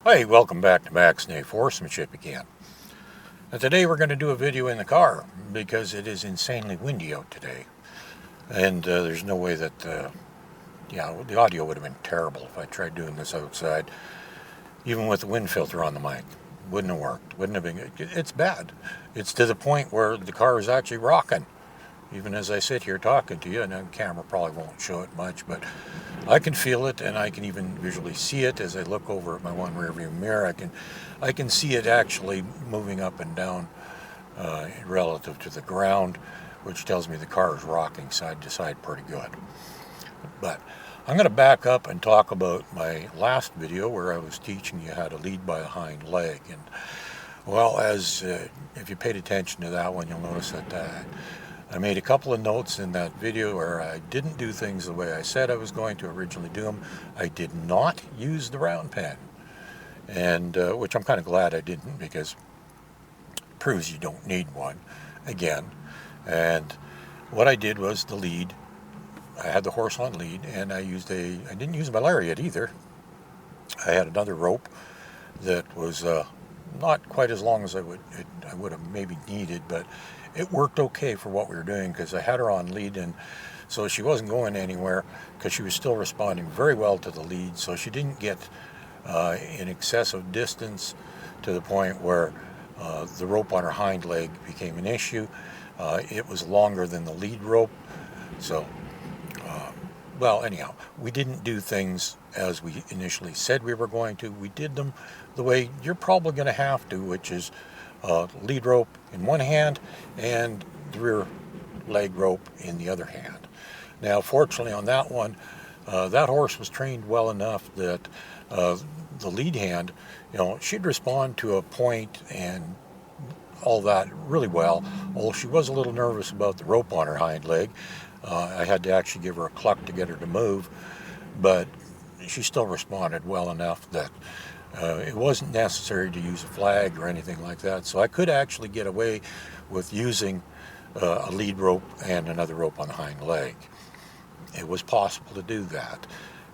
Hey, welcome back to Max Nave Horsemanship again. And today we're going to do a video in the car because it is insanely windy out today. And there's no way that, the audio would have been terrible if I tried doing this outside. Even with the wind filter on the mic. Wouldn't have worked. Wouldn't have been, it's bad. It's to the point where the car is actually rocking. Even as I sit here talking to you, and the camera probably won't show it much, but I can feel it, and I can even visually see it as I look over at my one rearview mirror. I can see it actually moving up and down relative to the ground, which tells me the car is rocking side to side pretty good. But I'm going to back up and talk about my last video where I was teaching you how to lead by the hind leg. And well, as if you paid attention to that one, you'll notice that I made a couple of notes in that video where I didn't do things the way I said I was going to originally do them. I did not use the round pen, and which I'm kind of glad I didn't, because it proves you don't need one again. And what I did was the lead. I had the horse on lead, and I didn't use my lariat either. I had another rope that was not quite as long as I would have maybe needed, but it worked okay for what we were doing because I had her on lead, and so she wasn't going anywhere because she was still responding very well to the lead. So she didn't get in excessive distance to the point where the rope on her hind leg became an issue. It was longer than the lead rope. So, well, anyhow, we didn't do things as we initially said we were going to. We did them the way you're probably going to have to, which is lead rope in one hand and the rear leg rope in the other hand. Now, fortunately on that one, that horse was trained well enough that the lead hand, she'd respond to a point and all that really well. Although she was a little nervous about the rope on her hind leg. I had to actually give her a cluck to get her to move, but she still responded well enough that it wasn't necessary to use a flag or anything like that. So I could actually get away with using a lead rope and another rope on the hind leg. It was possible to do that.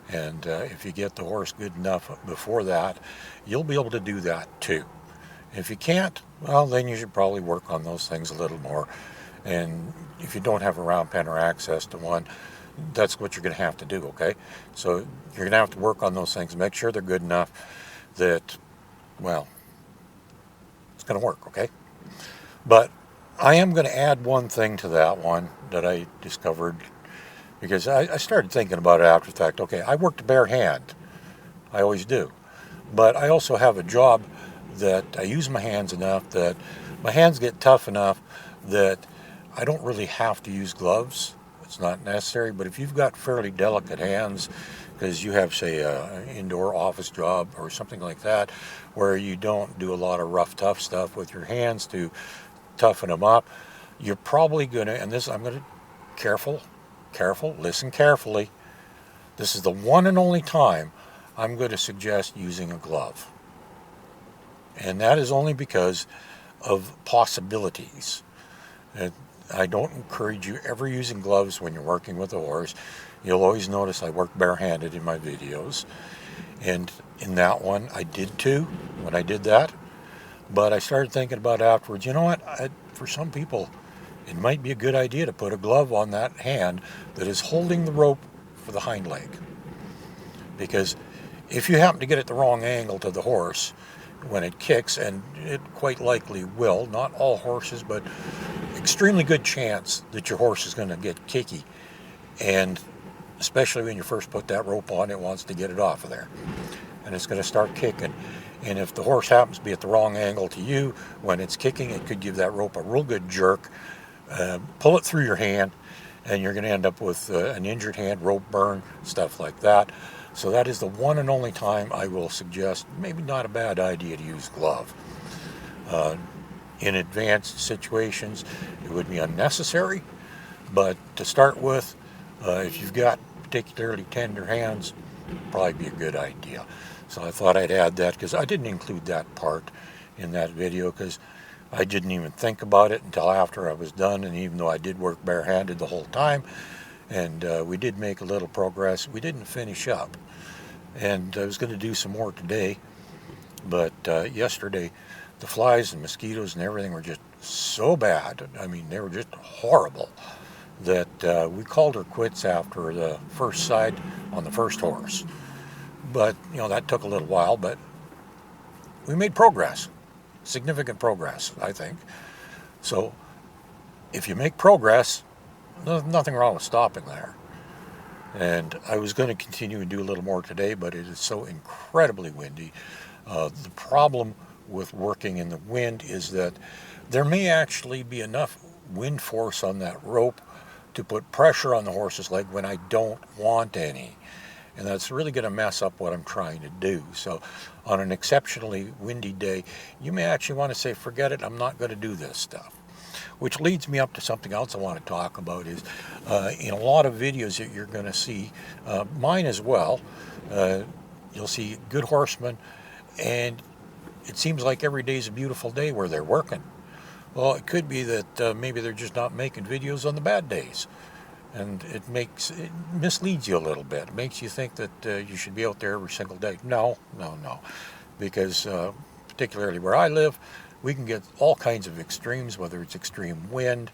And if you get the horse good enough before that, you'll be able to do that too. If you can't, well, then you should probably work on those things a little more. And if you don't have a round pen or access to one, that's what you're going to have to do, okay? So you're going to have to work on those things, make sure they're good enough that, well, it's going to work, okay? But I am going to add one thing to that one that I discovered, because I started thinking about it after the fact. Okay, I work the bare hand. I always do. But I also have a job that I use my hands enough that my hands get tough enough that I don't really have to use gloves. It's not necessary. But if you've got fairly delicate hands, because you have, say, an indoor office job or something like that, where you don't do a lot of rough, tough stuff with your hands to toughen them up, you're probably going to, and this, I'm going to, careful, listen carefully. This is the one and only time I'm going to suggest using a glove. And that is only because of possibilities. I don't encourage you ever using gloves when you're working with a horse. You'll always notice I work barehanded in my videos. And in that one, I did too, when I did that. But I started thinking about afterwards, you know what, for some people, it might be a good idea to put a glove on that hand that is holding the rope for the hind leg. Because if you happen to get it the wrong angle to the horse when it kicks, and it quite likely will, not all horses, but extremely good chance that your horse is going to get kicky. And especially when you first put that rope on, it wants to get it off of there. And it's going to start kicking. And if the horse happens to be at the wrong angle to you when it's kicking, it could give that rope a real good jerk, pull it through your hand, and you're going to end up with an injured hand, rope burn, stuff like that. So that is the one and only time I will suggest maybe not a bad idea to use glove. In advanced situations, it would be unnecessary, but to start with, if you've got particularly tender hands, it'd probably be a good idea. So I thought I'd add that, because I didn't include that part in that video because I didn't even think about it until after I was done. And even though I did work barehanded the whole time, and we did make a little progress, we didn't finish up. And I was going to do some more today, But yesterday, the flies and mosquitoes and everything were just so bad. I mean, they were just horrible that we called her quits after the first side on the first horse. But, you know, that took a little while, but we made progress, significant progress, I think. So if you make progress, there's nothing wrong with stopping there. And I was going to continue and do a little more today, but it is so incredibly windy. The problem with working in the wind is that there may actually be enough wind force on that rope to put pressure on the horse's leg when I don't want any. And that's really going to mess up what I'm trying to do. So on an exceptionally windy day, you may actually want to say, forget it, I'm not going to do this stuff. Which leads me up to something else I want to talk about is in a lot of videos that you're going to see, mine as well, you'll see good horsemen, and it seems like every day is a beautiful day where they're working. Well, it could be that maybe they're just not making videos on the bad days. And it misleads you a little bit. It makes you think that you should be out there every single day. No. Because particularly where I live, we can get all kinds of extremes, whether it's extreme wind,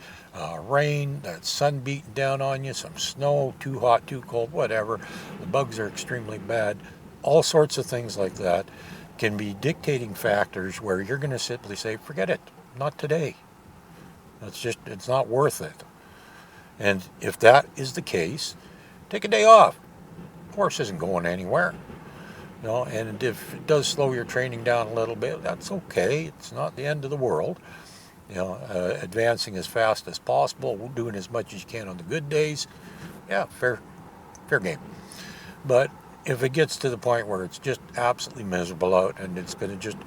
rain, that sun beating down on you, some snow, too hot, too cold, whatever. The bugs are extremely bad. All sorts of things like that can be dictating factors where you're going to simply say, forget it, not today. It's not worth it. And if that is the case, take a day off. Horse isn't going anywhere. You know, and if it does slow your training down a little bit, that's okay. It's not the end of the world. You know, advancing as fast as possible, doing as much as you can on the good days, yeah, fair game. But if it gets to the point where it's just absolutely miserable out and it's going to just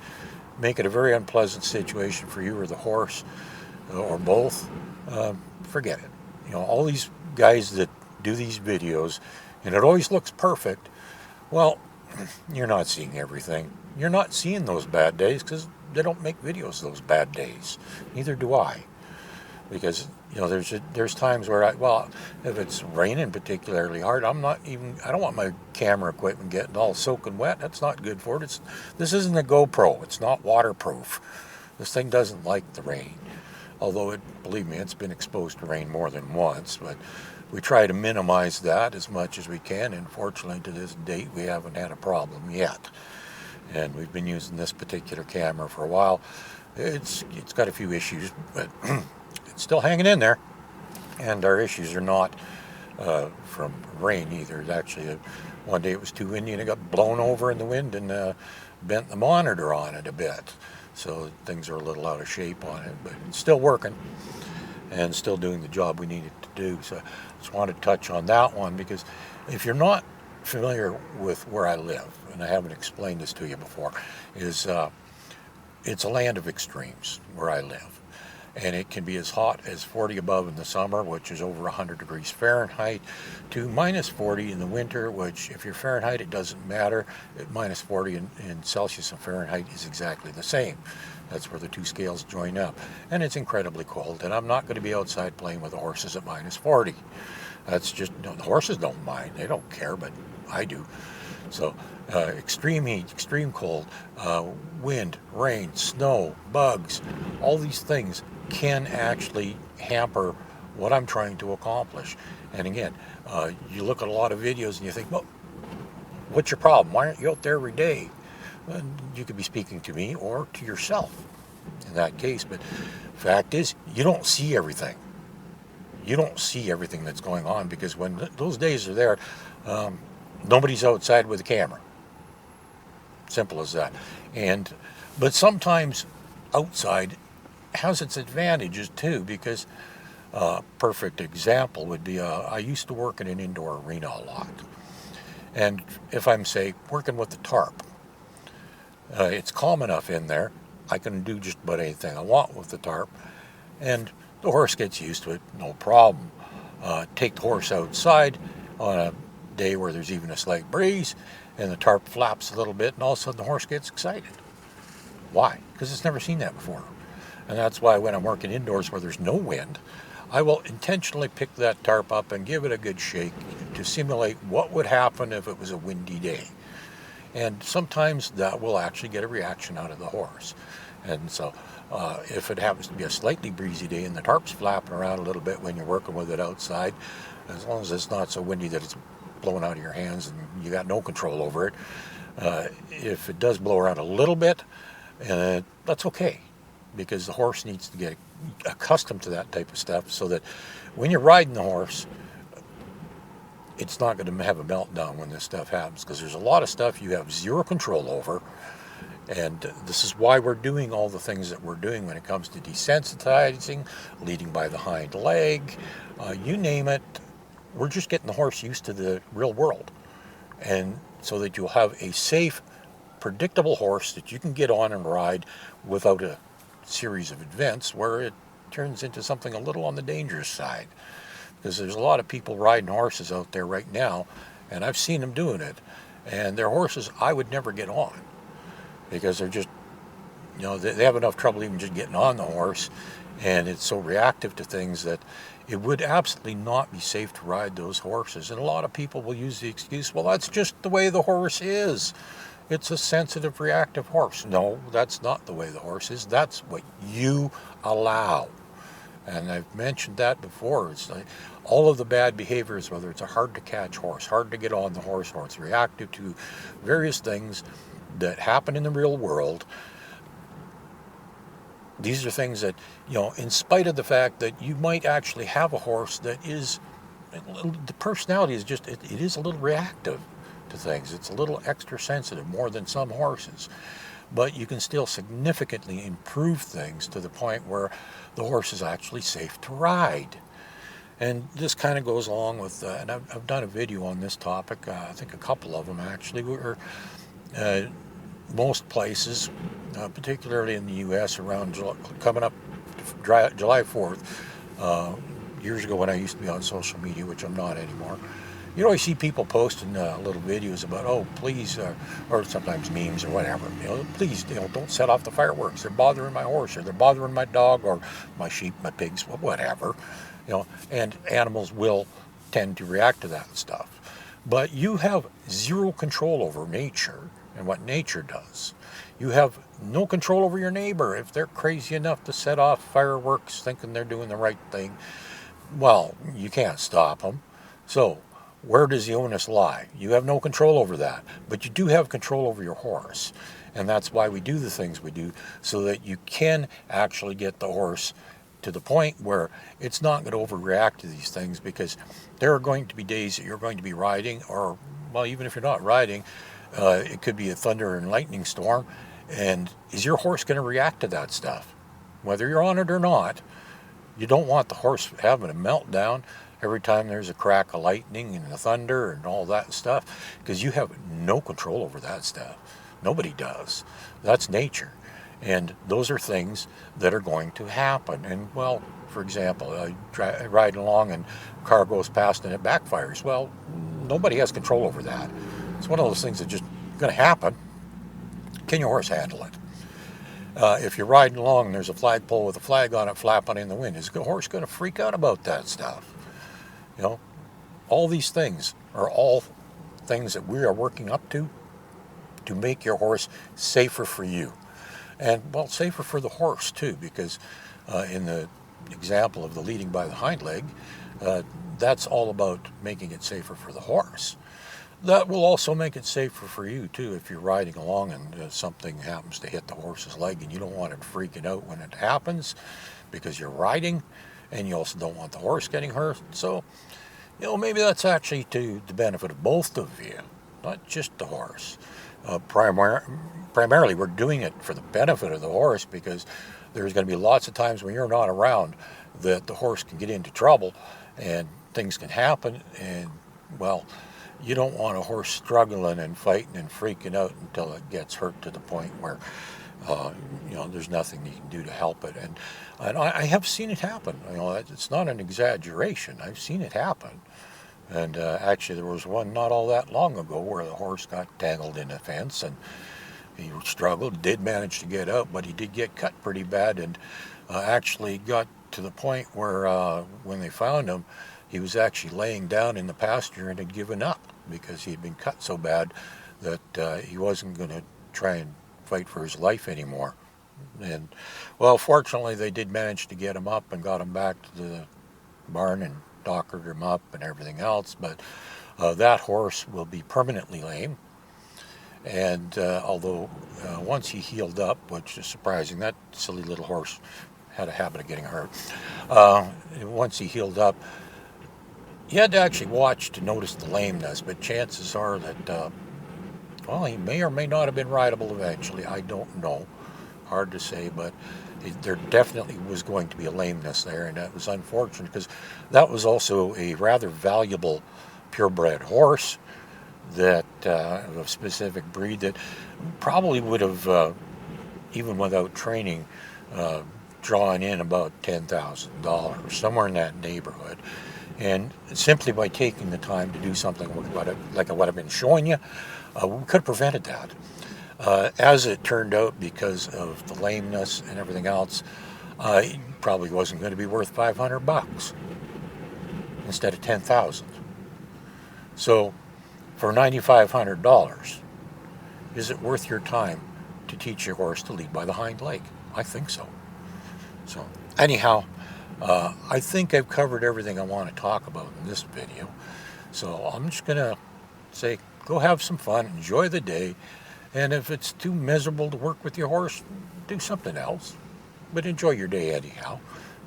make it a very unpleasant situation for you or the horse or both, forget it. You know, all these guys that do these videos, and it always looks perfect, well, you're not seeing everything. You're not seeing those bad days because they don't make videos those bad days. Neither do I. Because, you know, there's times where if it's raining particularly hard, I don't want my camera equipment getting all soaking wet. That's not good for it. This isn't a GoPro. It's not waterproof. This thing doesn't like the rain. Although, believe me, it's been exposed to rain more than once, but we try to minimize that as much as we can, and fortunately to this date we haven't had a problem yet. And we've been using this particular camera for a while. It's got a few issues, but it's still hanging in there. And our issues are not from rain either. It's actually, one day it was too windy and it got blown over in the wind and bent the monitor on it a bit. So things are a little out of shape on it, but it's still working and still doing the job we need it to do. So I just wanted to touch on that one, because if you're not familiar with where I live, and I haven't explained this to you before, is it's a land of extremes where I live. And it can be as hot as 40 above in the summer, which is over 100 degrees Fahrenheit, to minus 40 in the winter, which if you're Fahrenheit, it doesn't matter. At minus 40 in Celsius and Fahrenheit is exactly the same. That's where the two scales join up. And it's incredibly cold, and I'm not going to be outside playing with the horses at minus 40. That's just, the horses don't mind. They don't care, but I do. So extreme heat, extreme cold, wind, rain, snow, bugs, all these things can actually hamper what I'm trying to accomplish. And again, you look at a lot of videos and you think, well, what's your problem? Why aren't you out there every day? And you could be speaking to me or to yourself in that case. But fact is, you don't see everything. You don't see everything that's going on, because when those days are there, nobody's outside with a camera. Simple as that. But sometimes outside has its advantages too, because perfect example would be I used to work in an indoor arena a lot. And if I'm, say, working with the tarp, it's calm enough in there, I can do just about anything I want with the tarp, and the horse gets used to it, no problem. Take the horse outside on a day where there's even a slight breeze, and the tarp flaps a little bit, and all of a sudden the horse gets excited. Why? Because it's never seen that before. And that's why when I'm working indoors where there's no wind, I will intentionally pick that tarp up and give it a good shake to simulate what would happen if it was a windy day. And sometimes that will actually get a reaction out of the horse. And so if it happens to be a slightly breezy day and the tarp's flapping around a little bit when you're working with it outside, as long as it's not so windy that it's blowing out of your hands and you got no control over it, if it does blow around a little bit, that's okay, because the horse needs to get accustomed to that type of stuff so that when you're riding the horse, it's not going to have a meltdown when this stuff happens, because there's a lot of stuff you have zero control over. And this is why we're doing all the things that we're doing when it comes to desensitizing, leading by the hind leg, you name it. We're just getting the horse used to the real world, and so that you'll have a safe, predictable horse that you can get on and ride without a series of events where it turns into something a little on the dangerous side. Because there's a lot of people riding horses out there right now, and I've seen them doing it, and they're horses I would never get on, because they're just, they have enough trouble even just getting on the horse, and it's so reactive to things that it would absolutely not be safe to ride those horses. And a lot of people will use the excuse, well, that's just the way the horse is. It's a sensitive, reactive horse. No, that's not the way the horse is. That's what you allow. And I've mentioned that before. It's like all of the bad behaviors, whether it's a hard to catch horse, hard to get on the horse, or it's reactive to various things that happen in the real world. These are things that, in spite of the fact that you might actually have a horse that is, the personality is just, it is a little reactive to things. It's a little extra sensitive, more than some horses. But you can still significantly improve things to the point where the horse is actually safe to ride. And this kind of goes along with, and I've done a video on this topic, I think a couple of them actually, where most places, particularly in the U.S. around coming up July 4th, years ago when I used to be on social media, which I'm not anymore, you always see people posting little videos about, oh, please, or sometimes memes or whatever, please, don't set off the fireworks. They're bothering my horse, or they're bothering my dog, or my sheep, my pigs, whatever, and animals will tend to react to that stuff. But you have zero control over nature and what nature does. You have no control over your neighbor. If they're crazy enough to set off fireworks thinking they're doing the right thing, well, you can't stop them. So where does the onus lie? You have no control over that, but you do have control over your horse. And that's why we do the things we do, so that you can actually get the horse to the point where it's not going to overreact to these things, because there are going to be days that you're going to be riding, or, well, even if you're not riding, it could be a thunder and lightning storm, and is your horse going to react to that stuff? Whether you're on it or not, you don't want the horse having a meltdown every time there's a crack of lightning and the thunder and all that stuff, because you have no control over that stuff. Nobody does. That's nature. And those are things that are going to happen. And, well, for example, riding along and a car goes past and it backfires. Well, nobody has control over that. It's one of those things that's just going to happen. Can your horse handle it? If you're riding along and there's a flagpole with a flag on it flapping in the wind, is the horse going to freak out about that stuff? All these things are all things that we are working up to make your horse safer for you. And, well, safer for the horse, too, because in the example of the leading by the hind leg, that's all about making it safer for the horse. That will also make it safer for you, too, if you're riding along and something happens to hit the horse's leg and you don't want it freaking out when it happens because you're riding, and you also don't want the horse getting hurt. So, maybe that's actually to the benefit of both of you, not just the horse. Primarily, we're doing it for the benefit of the horse, because there's going to be lots of times when you're not around that the horse can get into trouble and things can happen, and, well, you don't want a horse struggling and fighting and freaking out until it gets hurt to the point where there's nothing you can do to help it. And I have seen it happen. It's not an exaggeration. I've seen it happen. And actually, there was one not all that long ago where the horse got tangled in a fence, and he struggled, did manage to get out, but he did get cut pretty bad, and actually got to the point where when they found him, he was actually laying down in the pasture and had given up because he had been cut so bad that he wasn't going to try and fight for his life anymore. And, well, fortunately, they did manage to get him up and got him back to the barn and doctored him up and everything else. But that horse will be permanently lame. And although once he healed up, which is surprising, that silly little horse had a habit of getting hurt. Once he healed up, you had to actually watch to notice the lameness, but chances are that, well, he may or may not have been rideable eventually. I don't know. Hard to say, but there definitely was going to be a lameness there, and that was unfortunate because that was also a rather valuable purebred horse that of a specific breed that probably would have, even without training, drawn in about $10,000, somewhere in that neighborhood. And simply by taking the time to do something like what I've been showing you, we could have prevented that. As it turned out, because of the lameness and everything else, it probably wasn't going to be worth $500 instead of $10,000. So for $9,500, is it worth your time to teach your horse to lead by the hind leg? I think so. So anyhow, I think I've covered everything I want to talk about in this video. So I'm just going to say, go have some fun, enjoy the day, and if it's too miserable to work with your horse, do something else. But enjoy your day anyhow.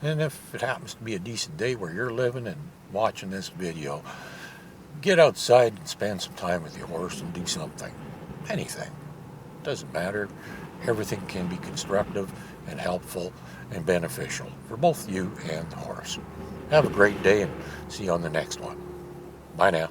And if it happens to be a decent day where you're living and watching this video, get outside and spend some time with your horse and do something. Anything. Doesn't matter. Everything can be constructive and helpful and beneficial for both you and the horse. Have a great day and see you on the next one. Bye now.